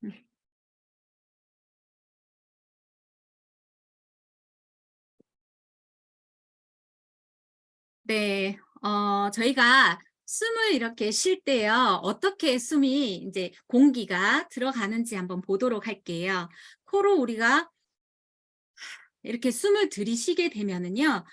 음. 네. 저희가 숨을 이렇게 쉴 때요. 어떻게 숨이 이제 공기가 들어가는지 한번 보도록 할게요. 코로 우리가 이렇게 숨을 들이쉬게 되면은요.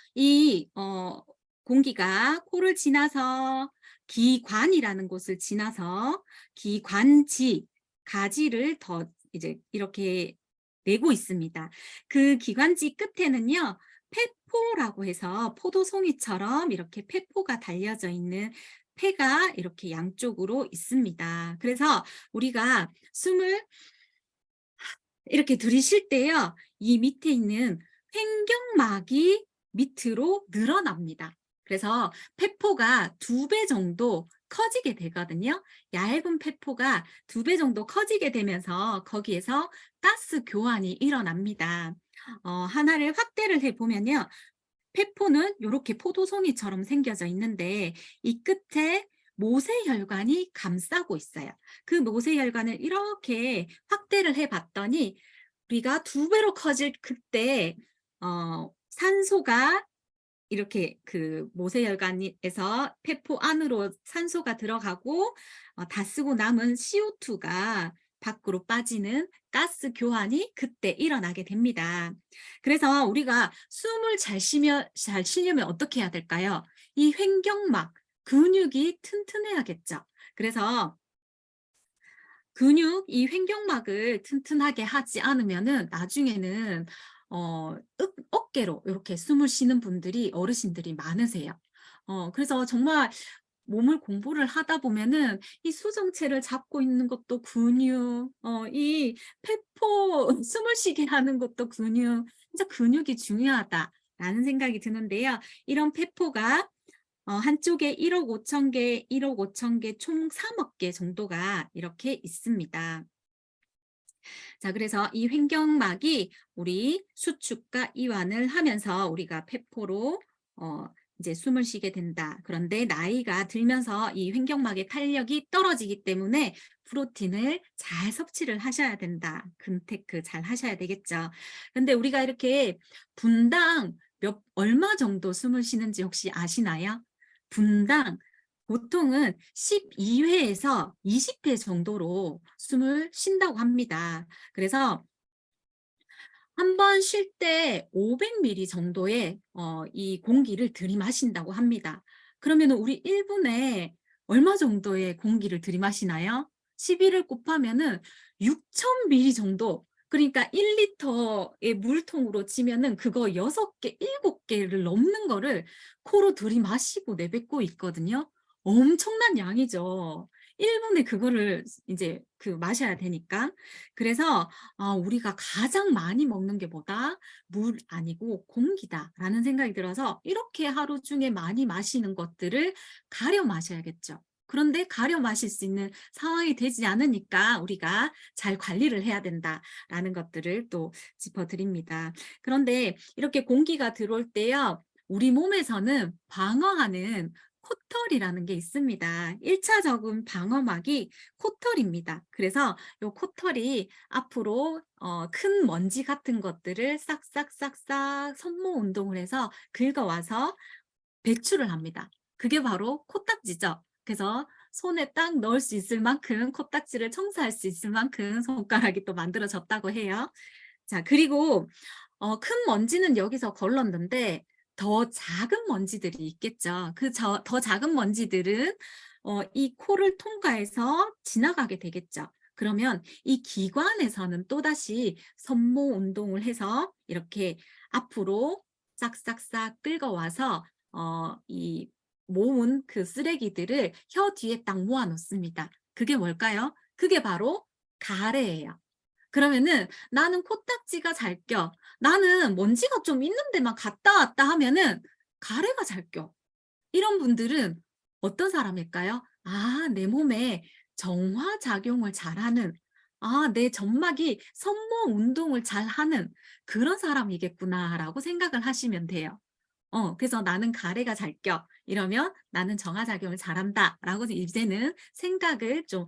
공기가 코를 지나서 기관이라는 곳을 지나서 기관지, 가지를 더 이제 이렇게 내고 있습니다. 그 기관지 끝에는요. 폐포라고 해서 포도송이처럼 이렇게 폐포가 달려져 있는 폐가 이렇게 양쪽으로 있습니다. 그래서 우리가 숨을 이렇게 들이쉴 때요. 이 밑에 있는 횡격막이 밑으로 늘어납니다. 그래서 폐포가 2배 정도 커지게 되거든요. 얇은 폐포가 2배 정도 커지게 되면서 거기에서 가스 교환이 일어납니다. 하나를 확대를 해 보면요. 폐포는 요렇게 포도송이처럼 생겨져 있는데 이 끝에 모세혈관이 감싸고 있어요. 그 모세혈관을 이렇게 확대를 해 봤더니 우리가 2배로 커질 그때 산소가 이렇게 그 모세혈관에서 폐포 안으로 산소가 들어가고 다 쓰고 남은 CO2가 밖으로 빠지는 가스 교환이 그때 일어나게 됩니다. 그래서 우리가 숨을 잘 쉬려면 어떻게 해야 될까요? 이 횡격막, 근육이 튼튼해야겠죠. 그래서 이 횡격막을 튼튼하게 하지 않으면은 나중에는 어깨로 이렇게 숨을 쉬는 분들이 어르신들이 많으세요. 그래서 정말 몸을 공부를 하다 보면은 이 수정체를 잡고 있는 것도 근육, 이 폐포 숨을 쉬게 하는 것도 근육, 진짜 근육이 중요하다라는 생각이 드는데요. 이런 폐포가 한쪽에 1억 5천 개, 1억 5천 개, 총 3억 개 정도가 이렇게 있습니다. 자, 그래서 이 횡격막이 우리 수축과 이완을 하면서 우리가 폐포로 어, 이제 숨을 쉬게 된다. 그런데 나이가 들면서 이 횡격막의 탄력이 떨어지기 때문에 프로틴을 잘 섭취를 하셔야 된다. 금테크 잘 하셔야 되겠죠. 근데 우리가 이렇게 분당 얼마 정도 숨을 쉬는지 혹시 아시나요? 분당 보통은 12회에서 20회 정도로 숨을 쉰다고 합니다. 그래서 한 번 쉴 때 500ml 정도의 이 공기를 들이마신다고 합니다. 그러면 우리 1분에 얼마 정도의 공기를 들이마시나요? 12를 곱하면은 6,000ml 정도. 그러니까 1리터의 물통으로 치면은 그거 6개, 7개를 넘는 거를 코로 들이마시고 내뱉고 있거든요. 엄청난 양이죠. 1분에 그거를 이제 마셔야 되니까. 그래서 우리가 가장 많이 먹는 게 뭐다? 물 아니고 공기다라는 생각이 들어서 이렇게 하루 중에 많이 마시는 것들을 가려 마셔야겠죠. 그런데 가려 마실 수 있는 상황이 되지 않으니까 우리가 잘 관리를 해야 된다라는 것들을 또 짚어드립니다. 그런데 이렇게 공기가 들어올 때요. 우리 몸에서는 방어하는 코털이라는 게 있습니다. 1차적인 방어막이 코털입니다. 그래서 요 코털이 앞으로 큰 먼지 같은 것들을 싹싹싹싹 손목 운동을 해서 긁어와서 배출을 합니다. 그게 바로 코딱지죠. 그래서 손에 딱 넣을 수 있을 만큼 코딱지를 청소할 수 있을 만큼 손가락이 또 만들어졌다고 해요. 자, 그리고 큰 먼지는 여기서 걸렀는데 더 작은 먼지들이 있겠죠. 더 작은 먼지들은 이 코를 통과해서 지나가게 되겠죠. 그러면 이 기관에서는 또다시 손모 운동을 해서 이렇게 앞으로 싹싹싹 끌어와서 이 모은 그 쓰레기들을 혀 뒤에 딱 모아 놓습니다. 그게 뭘까요? 그게 바로 가래예요. 그러면은 나는 코딱지가 잘 껴. 나는 먼지가 좀 있는 데만 갔다 왔다 하면은 가래가 잘 껴. 이런 분들은 어떤 사람일까요? 아, 내 몸에 정화 작용을 잘하는, 내 점막이 손모 운동을 잘하는 그런 사람이겠구나라고 생각을 하시면 돼요. 그래서 나는 가래가 잘 껴. 이러면 나는 정화작용을 잘한다라고 이제는 생각을 좀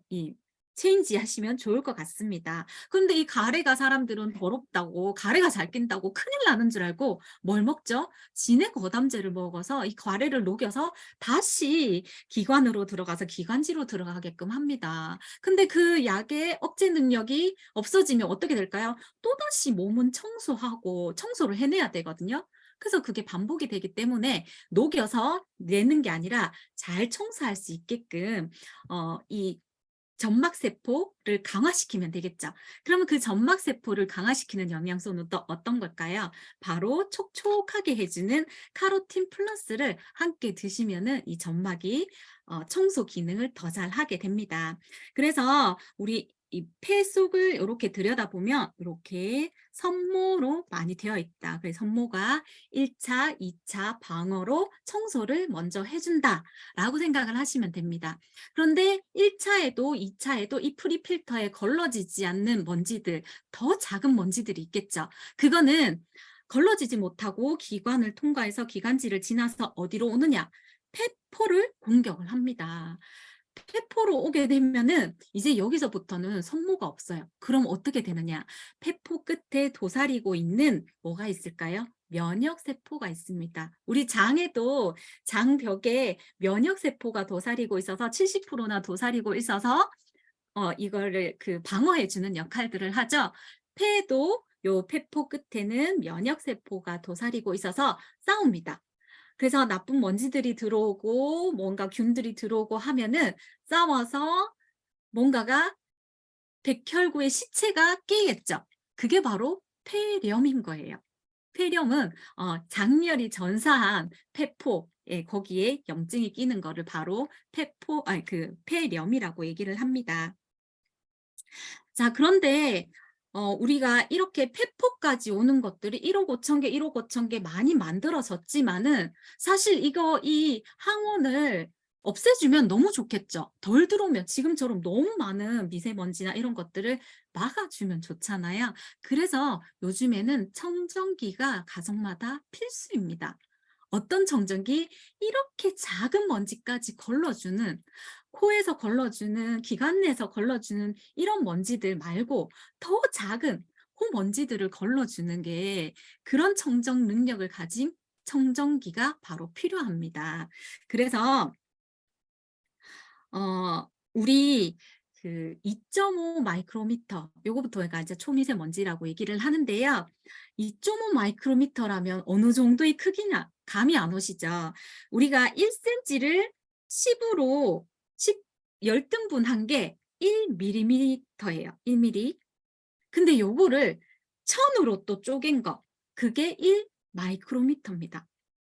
이 체인지 하시면 좋을 것 같습니다. 근데 이 가래가 사람들은 더럽다고 가래가 잘 낀다고 큰일 나는 줄 알고 뭘 먹죠? 진액 거담제를 먹어서 이 가래를 녹여서 다시 기관으로 들어가서 기관지로 들어가게끔 합니다. 근데 그 약의 억제 능력이 없어지면 어떻게 될까요? 또다시 몸은 청소하고 청소를 해내야 되거든요. 그래서 그게 반복이 되기 때문에 녹여서 내는 게 아니라 잘 청소할 수 있게끔 이 점막 세포를 강화시키면 되겠죠. 그러면 그 점막 세포를 강화시키는 영양소는 또 어떤 걸까요? 바로 촉촉하게 해주는 카로틴 플러스를 함께 드시면은 이 점막이 청소 기능을 더 잘하게 됩니다. 그래서 우리 이 폐 속을 이렇게 들여다보면 이렇게 선모로 많이 되어 있다. 그래서 선모가 1차, 2차 방어로 청소를 먼저 해준다라고 생각을 하시면 됩니다. 그런데 1차에도 2차에도 이 프리 필터에 걸러지지 않는 먼지들, 더 작은 먼지들이 있겠죠. 그거는 걸러지지 못하고 기관을 통과해서 기관지를 지나서 어디로 오느냐? 폐포를 공격을 합니다. 폐포로 오게 되면은 이제 여기서부터는 성모가 없어요. 그럼 어떻게 되느냐? 폐포 끝에 도사리고 있는 뭐가 있을까요? 면역세포가 있습니다. 우리 장에도 장벽에 면역세포가 도사리고 있어서 70%나 도사리고 있어서 이거를 그 방어해 주는 역할들을 하죠. 폐도 요 폐포 끝에는 면역세포가 도사리고 있어서 싸웁니다. 그래서 나쁜 먼지들이 들어오고 뭔가 균들이 들어오고 하면은 싸워서 뭔가가 백혈구의 시체가 깨겠죠. 그게 바로 폐렴인 거예요. 폐렴은 장렬히 전사한 폐포, 예, 거기에 염증이 끼는 거를 바로 그 폐렴이라고 얘기를 합니다. 자, 그런데 우리가 이렇게 폐포까지 오는 것들이 1억 5천 개, 1억 5천 개 많이 만들어졌지만은 사실 이 항원을 없애주면 너무 좋겠죠. 덜 들어오면 지금처럼 너무 많은 미세먼지나 이런 것들을 막아주면 좋잖아요. 그래서 요즘에는 청정기가 가정마다 필수입니다. 어떤 청정기? 이렇게 작은 먼지까지 걸러주는, 코에서 걸러주는, 기관 내에서 걸러주는 이런 먼지들 말고 더 작은 코 먼지들을 걸러주는 게, 그런 청정 능력을 가진 청정기가 바로 필요합니다. 그래서 우리 그 2.5 마이크로미터, 요거부터 가 이제 초미세먼지라고 얘기를 하는데요. 2.5 마이크로미터라면 어느 정도의 크기냐 감이 안 오시죠? 우리가 1cm를 10으로 10 열등분한 게 1mm예요. 1mm. 근데 요거를 1000으로 또 쪼갠 거, 그게 1 마이크로미터입니다.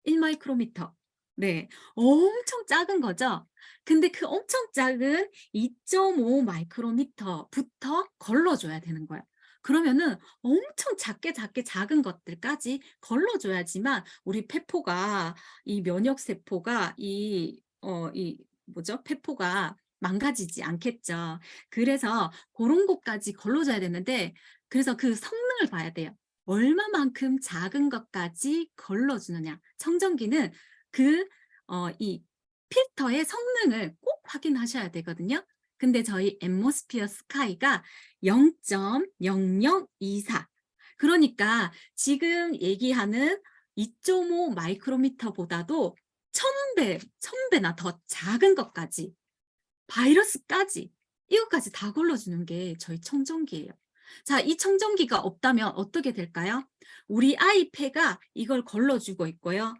1 마이크로미터. 네. 엄청 작은 거죠. 근데 그 엄청 작은 2.5 마이크로미터부터 걸러줘야 되는 거예요. 그러면은 엄청 작게 작게 작은 것들까지 걸러줘야지만 우리 폐포가, 이 면역세포가 이 뭐죠? 폐포가 망가지지 않겠죠. 그래서 그런 것까지 걸러줘야 되는데, 그래서 그 성능을 봐야 돼요. 얼마만큼 작은 것까지 걸러주느냐. 청정기는 이 필터의 성능을 꼭 확인하셔야 되거든요. 근데 저희 앰모스피어 스카이가 0.0024. 그러니까 지금 얘기하는 2.5 마이크로미터보다도 1000배, 1000배나 더 작은 것까지, 바이러스까지, 이것까지 다 걸러주는 게 저희 청정기예요. 자, 이 청정기가 없다면 어떻게 될까요? 우리 아이 폐가 이걸 걸러주고 있고요.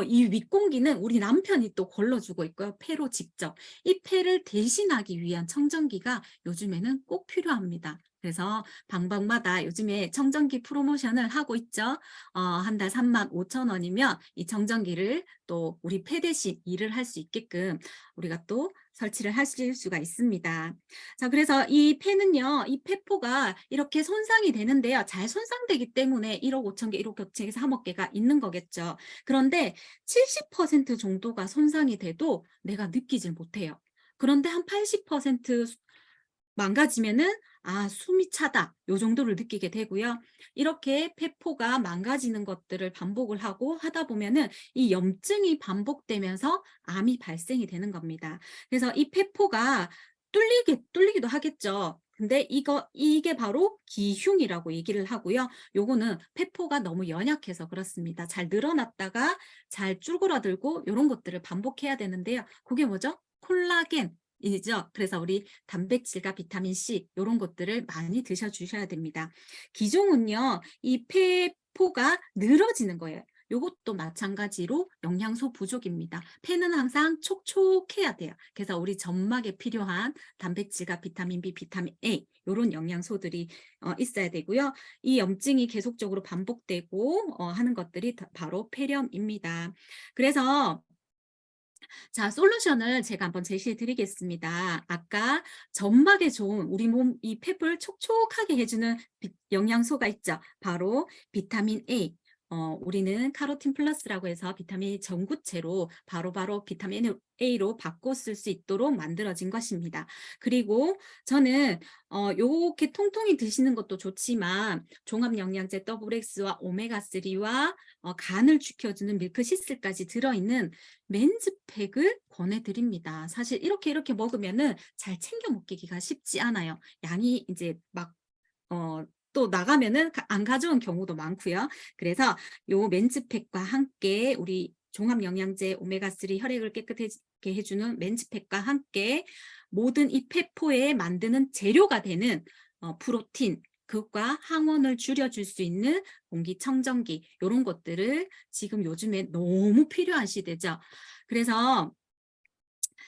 이 윗공기는 우리 남편이 또 걸러주고 있고요. 폐로 직접. 이 폐를 대신하기 위한 청정기가 요즘에는 꼭 필요합니다. 그래서 방방마다 요즘에 청정기 프로모션을 하고 있죠. 한 달 35,000원이면 이 청정기를 또 우리 폐 대신 일을 할 수 있게끔 우리가 또 설치를 하실 수가 있습니다. 자, 그래서 이 폐는요, 이 폐포가 이렇게 손상이 되는데요. 잘 손상되기 때문에 1억 5천 개, 1억 5천 개, 3억 개가 있는 거겠죠. 그런데 70% 정도가 손상이 돼도 내가 느끼질 못해요. 그런데 한 80% 망가지면은 숨이 차다, 요 정도를 느끼게 되고요. 이렇게 폐포가 망가지는 것들을 반복을 하고 하다 보면은 이 염증이 반복되면서 암이 발생이 되는 겁니다. 그래서 이 폐포가 뚫리기도 하겠죠. 근데 이게 바로 기흉이라고 얘기를 하고요. 요거는 폐포가 너무 연약해서 그렇습니다. 잘 늘어났다가 잘 쭈그러들고 요런 것들을 반복해야 되는데요. 그게 뭐죠? 콜라겐이죠. 그래서 우리 단백질과 비타민 C 요런 것들을 많이 드셔 주셔야 됩니다. 기종은요. 이 폐포가 늘어지는 거예요. 요것도 마찬가지로 영양소 부족입니다. 폐는 항상 촉촉해야 돼요. 그래서 우리 점막에 필요한 단백질과 비타민 B, 비타민 A 요런 영양소들이 있어야 되고요. 이 염증이 계속적으로 반복되고 하는 것들이 바로 폐렴입니다. 그래서 자, 솔루션을 제가 한번 제시해 드리겠습니다. 아까 점막에 좋은 우리 몸 이 폐를 촉촉하게 해주는 영양소가 있죠. 바로 비타민 A. 우리는 카로틴 플러스라고 해서 비타민 전구체로 바로바로 비타민 A로 바꿔 쓸 수 있도록 만들어진 것입니다. 그리고 저는 요렇게 통통이 드시는 것도 좋지만 종합영양제 WX와 오메가3와 간을 지켜주는 밀크시슬까지 들어있는 맨즈팩을 권해드립니다. 사실 이렇게 먹으면은 잘 챙겨 먹기가 쉽지 않아요. 양이 이제 막 또 나가면은 안 가져온 경우도 많고요. 그래서 요 맨즈팩과 함께 우리 종합영양제 오메가3 혈액을 깨끗하게 해주는 맨즈팩과 함께 모든 이 폐포에 만드는 재료가 되는 프로틴 그것과 항원을 줄여줄 수 있는 공기청정기 이런 것들을 지금 요즘에 너무 필요한 시대죠. 그래서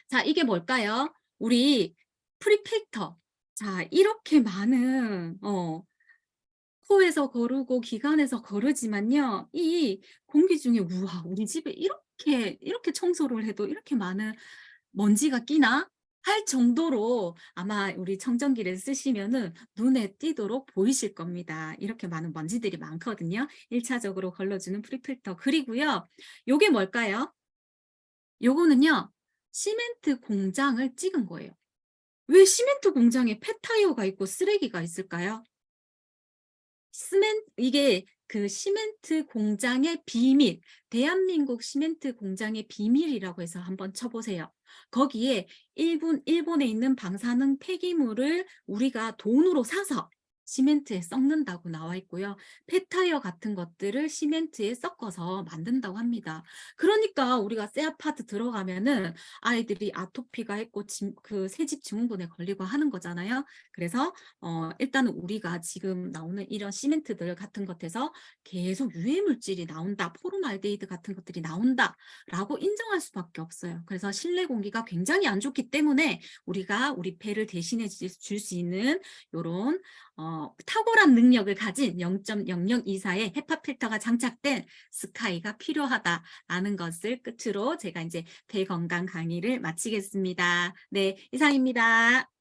자, 이게 뭘까요? 우리 프리필터. 자, 이렇게 많은 코에서 거르고 기관에서 거르지만요. 이 공기 중에 우와, 우리 집에 이렇게 청소를 해도 이렇게 많은 먼지가 끼나? 할 정도로 아마 우리 청정기를 쓰시면은 눈에 띄도록 보이실 겁니다. 이렇게 많은 먼지들이 많거든요. 1차적으로 걸러주는 프리필터. 그리고요. 요게 뭘까요? 요거는요. 시멘트 공장을 찍은 거예요. 왜 시멘트 공장에 폐타이어가 있고 쓰레기가 있을까요? 이게 그 시멘트 공장의 비밀, 대한민국 시멘트 공장의 비밀이라고 해서 한번 쳐보세요. 거기에 일본에 있는 방사능 폐기물을 우리가 돈으로 사서 시멘트에 섞는다고 나와 있고요. 폐타이어 같은 것들을 시멘트에 섞어서 만든다고 합니다. 그러니까 우리가 새 아파트 들어가면은 아이들이 아토피가 있고 그 새집 증후군에 걸리고 하는 거잖아요. 그래서 일단은 우리가 지금 나오는 이런 시멘트들 같은 것에서 계속 유해 물질이 나온다, 포름알데히드 같은 것들이 나온다라고 인정할 수밖에 없어요. 그래서 실내 공기가 굉장히 안 좋기 때문에 우리가 우리 폐를 대신해 줄 수 있는 이런 탁월한 능력을 가진 0.0024의 헤파 필터가 장착된 스카이가 필요하다라는 것을 끝으로 제가 이제 폐 건강 강의를 마치겠습니다. 네, 이상입니다.